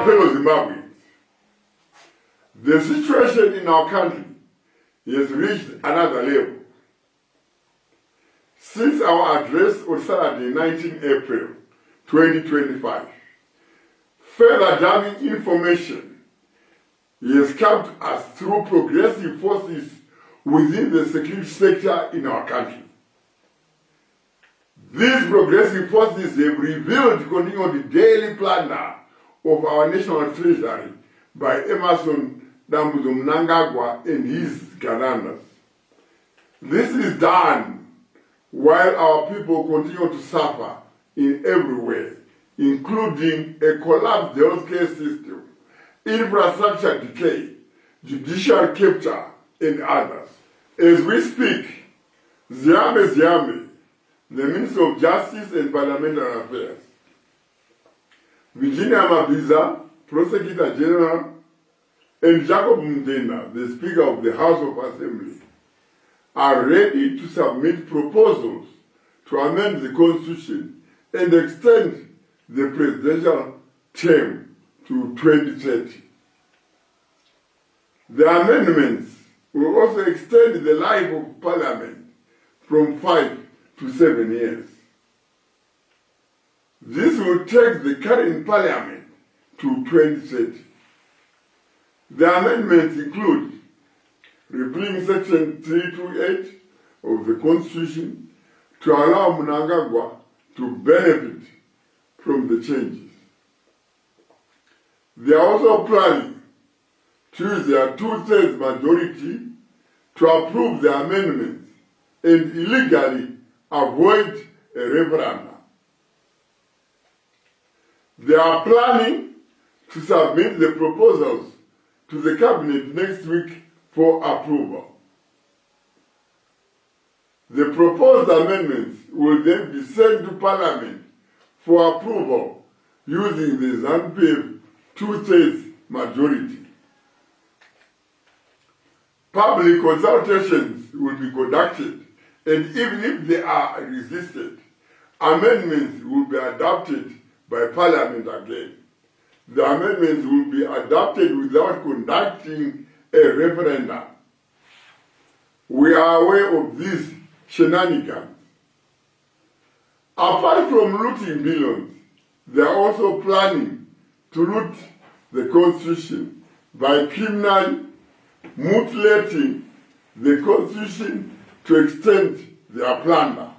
fellow Zimbabweans, the situation in our country has reached another level. Since our address on Saturday, 19 April 2025, further damning information has come to us through progressive forces within the security sector in our country. These progressive forces have revealed continuing the daily plunder of our national treasury by Emerson Dambuzo Mnangagwa and his Ganandas. This is done while our people continue to suffer in every way, including a collapsed healthcare system, infrastructure decay, judicial capture, and others. As we speak, Ziame, the Minister of Justice and Parliamentary Affairs, Virginia Mabiza, Prosecutor General, and Jacob Mdena, the Speaker of the House of Assembly, are ready to submit proposals to amend the Constitution and extend the presidential term to 2030. The amendments will also extend the life of Parliament from 5 to 7 years. This will take the current Parliament to 2030. The amendments include repealing Section 328 of the Constitution to allow Mnangagwa to benefit from the changes. They are also planning to use their 2/3 majority to approve the amendments and illegally avoid a referendum. They are planning to submit the proposals to the Cabinet next week for approval. The proposed amendments will then be sent to Parliament for approval using the ZANU-PF 2/3 majority. Public consultations will be conducted, and even if they are resisted, amendments will be adopted by Parliament again. The amendments will be adopted without conducting a referendum. We are aware of these shenanigans. Apart from looting billions, they are also planning to loot the Constitution by criminally mutilating the Constitution to extend their plunder.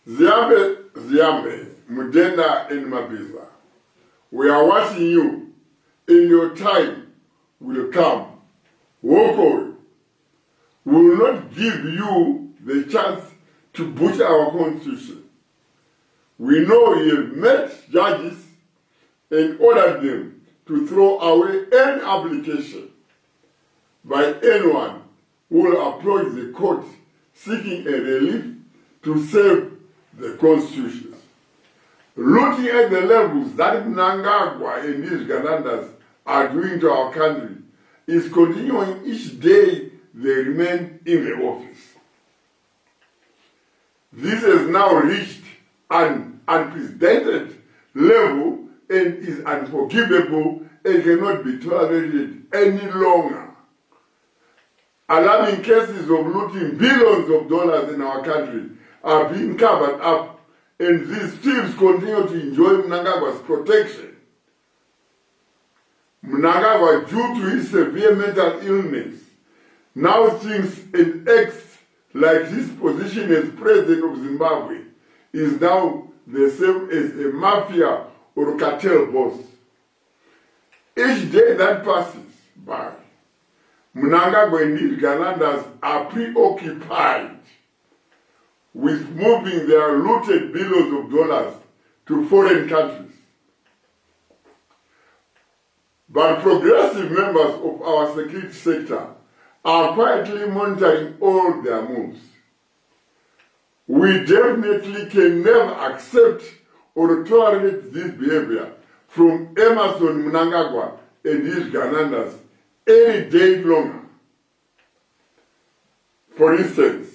Ziambe, Mudenda, and Mabiza, we are watching you, and your time will come. Walk away. We will not give you the chance to butcher our Constitution. We know you have met judges and ordered them to throw away any application by anyone who will approach the court seeking a relief to save the Constitution. Looking at the levels that Mnangagwa and his Ganandas are doing to our country is continuing each day they remain in the office. This has now reached an unprecedented level and is unforgivable and cannot be tolerated any longer. Alarming cases of looting billions of dollars in our country are being covered up, and these thieves continue to enjoy Mnangagwa's protection. Mnangagwa, due to his severe mental illness, now thinks and acts like his position as president of Zimbabwe is now the same as a mafia or a cartel boss. Each day that passes by, Mnangagwa and his Ganandas are preoccupied with moving their looted billions of dollars to foreign countries. But progressive members of our security sector are quietly monitoring all their moves. We definitely can never accept or tolerate this behavior from Emerson Mnangagwa and his Ganandas any day longer. For instance,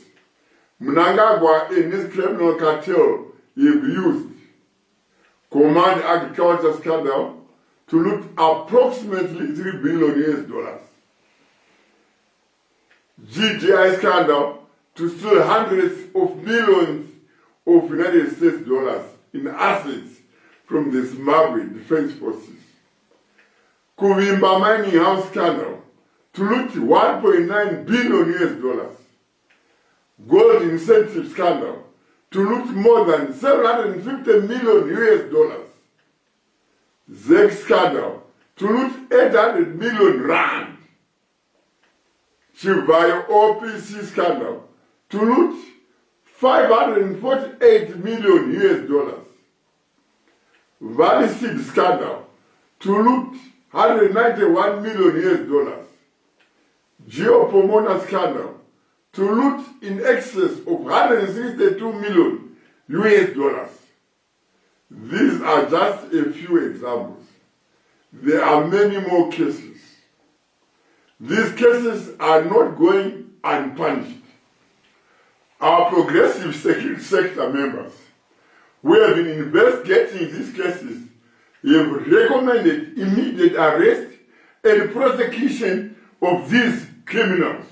Mnangagwa and his criminal cartel have used Command Agriculture scandal to loot approximately $3 billion. GDI scandal to steal hundreds of millions of United States dollars in assets from the Zimbabwe Defense Forces. Kuvimba mining house scandal to loot $1.9 billion. Gold incentive scandal to loot more than $750 million. ZEC scandal to loot 800 million rand. Chivayo OPC scandal to loot $548 million. Valley Seed scandal to loot $191 million. Geopomona scandal to loot in excess of $162 million. These are just a few examples. There are many more cases. These cases are not going unpunished. Our progressive security sector members who have been investigating these cases have recommended immediate arrest and prosecution of these criminals.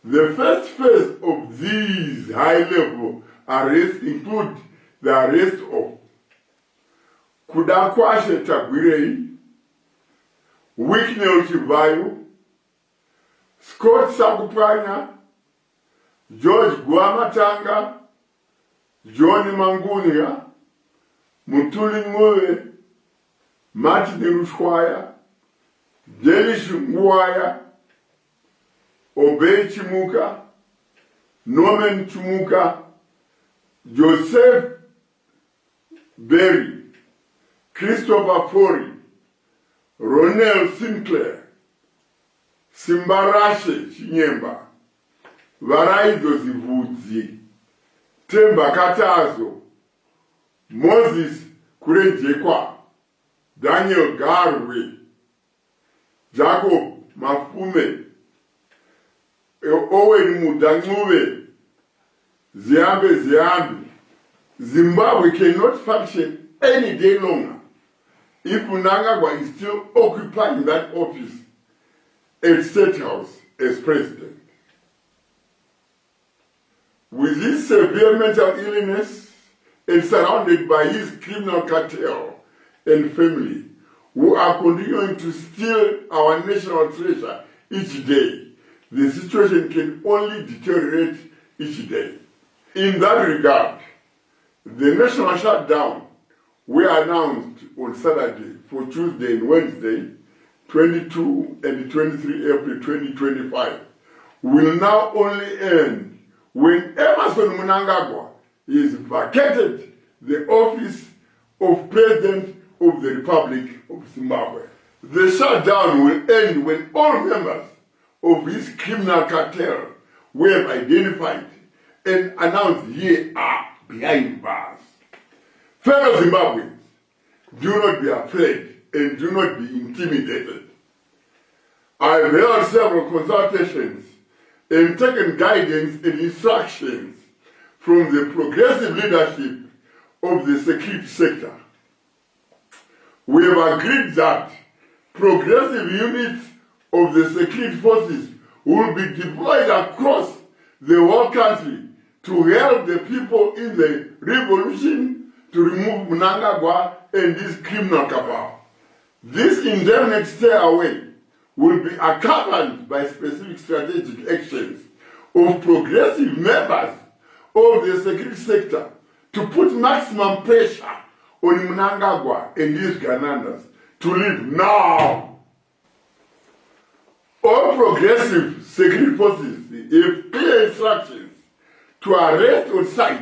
The first phase of these high-level arrests include the arrest of Kudakwashe Tagwirei, Wicknell Chivayo, Scott Sakupanya, George Guamatanga, Johnny Mangunia, Mutuli Ngwe, Martin Rushwaya, Delish Ngwaya, Obey Chimuka, Norman Chimuka, Joseph Berry, Christopher Fori, Ronel Sinclair, Simbarashe Chinyemba, Varaizo Zivudzi, Temba Katazo, Moses Kurejekwa, Daniel Garwe, Jacob Mafume, Owen Mudanguwe, Ziambe. Zimbabwe cannot function any day longer if Mnangagwa is still occupying that office at State House as president. With his severe mental illness and surrounded by his criminal cartel and family, who are continuing to steal our national treasure each day, the situation can only deteriorate each day. In that regard, the national shutdown we announced on Saturday for Tuesday and Wednesday, 22 and 23 April 2025, will now only end when Emerson Mnangagwa is vacated the office of President of the Republic of Zimbabwe. The shutdown will end when all members of his criminal cartel we have identified and announced here are behind bars. Fellow Zimbabweans, do not be afraid and do not be intimidated. I have held several consultations and taken guidance and instructions from the progressive leadership of the security sector. We have agreed that progressive units of the security forces will be deployed across the whole country to help the people in the revolution to remove Mnangagwa and his criminal cabal. This indefinite stay away will be accompanied by specific strategic actions of progressive members of the security sector to put maximum pressure on Mnangagwa and his Ganandas to leave now. All progressive security forces have clear instructions to arrest on sight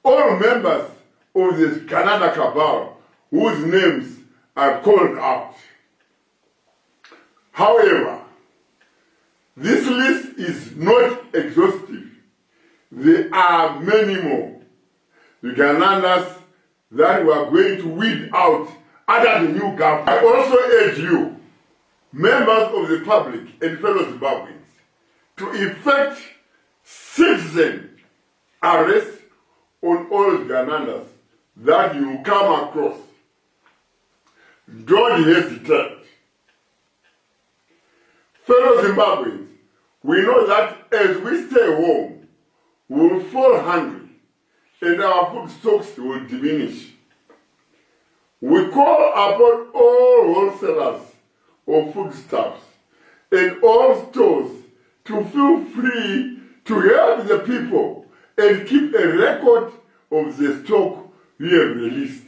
all members of the Canada cabal whose names are called out. However, this list is not exhaustive. There are many more. The Ganandas that we are going to weed out under the new government. I also urge you, members of the public and fellow Zimbabweans, to effect citizen arrest on all Ugandandas that you come across. Don't hesitate. Fellow Zimbabweans, we know that as we stay home, we will fall hungry and our food stocks will diminish. We call upon all wholesalers of foodstuffs and all stores to feel free to help the people and keep a record of the stock we have released.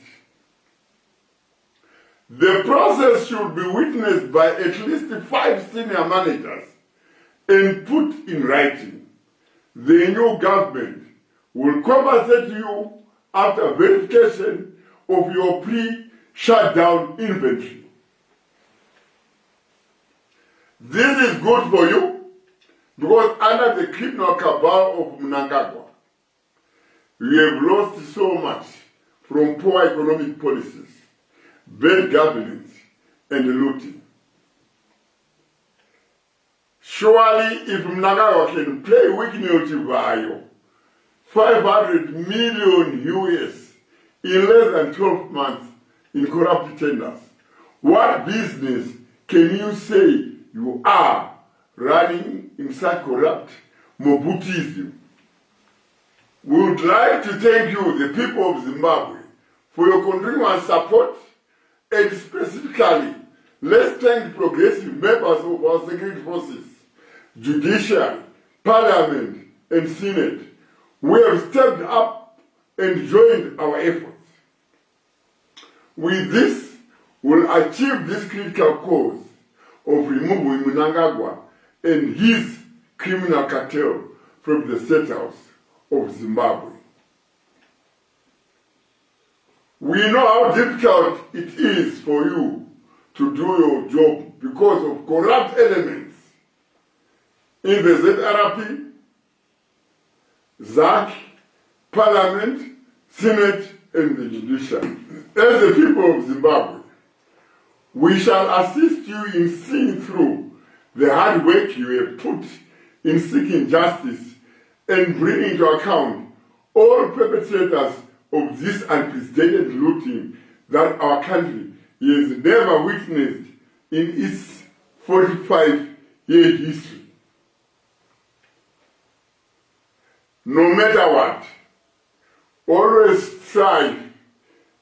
The process should be witnessed by at least 5 senior managers and put in writing. The new government will compensate you after verification of your pre-shutdown inventory. This is good for you because under the criminal cabal of Mnangagwa, we have lost so much from poor economic policies, bad governance, and looting. Surely, if Mnangagwa can play Wikineotivayo, 500 million US in less than 12 months in corrupt tenders, what business can you say you are running in such corrupt Mobutism? We would like to thank you, the people of Zimbabwe, for your continuous support, and specifically, let's thank progressive members of our security forces, judiciary, parliament, and senate. We have stepped up and joined our efforts. With this, we'll achieve this critical cause of removing Mnangagwa and his criminal cartel from the State House of Zimbabwe. We know how difficult it is for you to do your job because of corrupt elements in the ZRP, ZAC, Parliament, Senate, and the Judiciary. As the people of Zimbabwe, we shall assist you in seeing through the hard work you have put in seeking justice and bringing to account all perpetrators of this unprecedented looting that our country has never witnessed in its 45-year history. No matter what, always strive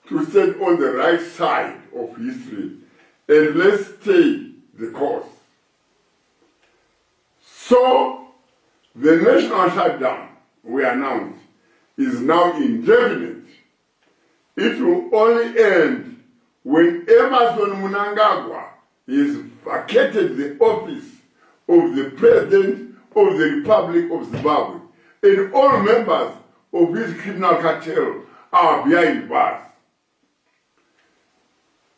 to stand on the right side of history and let's stay the course. So, the national shutdown we announced is now indefinite. It will only end when Emerson Mnangagwa has vacated the office of the President of the Republic of Zimbabwe and all members of his criminal cartel are behind bars.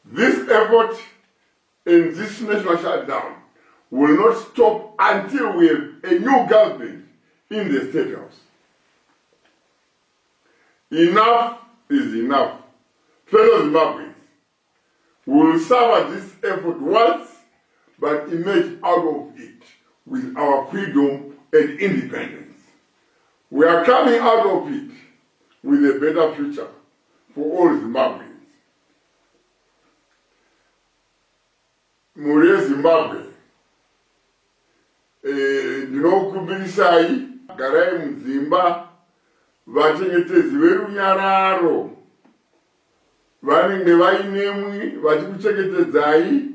This effort and this national shutdown will not stop until we have a new government in the State House. Enough is enough. Fellow Zimbabweans, we will serve this effort once, but emerge out of it with our freedom and independence. We are coming out of it with a better future for all Zimbabweans. Muri Zimbabwe, ndinokukumbirisai garai mudzimba vachengetedzi verunyararo vanenge vainemwi vachikuchengetedzai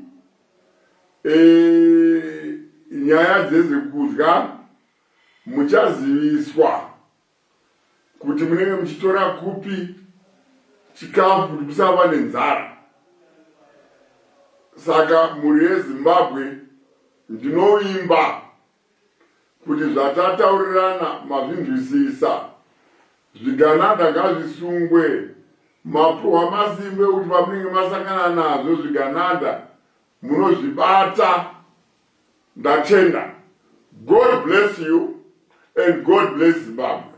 nyaya dzezvekudya. Muchaziviswa kuti munenge muchitora kupi chikafu kuti musava nenzara. Saka muri yeZimbabwe ndinoimba kuti zvatataurirana mazvinzwisisa. Zvigananda ngazvisungwe, mapuhwa masimbe kuti pamunenge masangana nazvo zvigananda munozvibata. Ndatenda. God bless you and God bless Zimbabwe.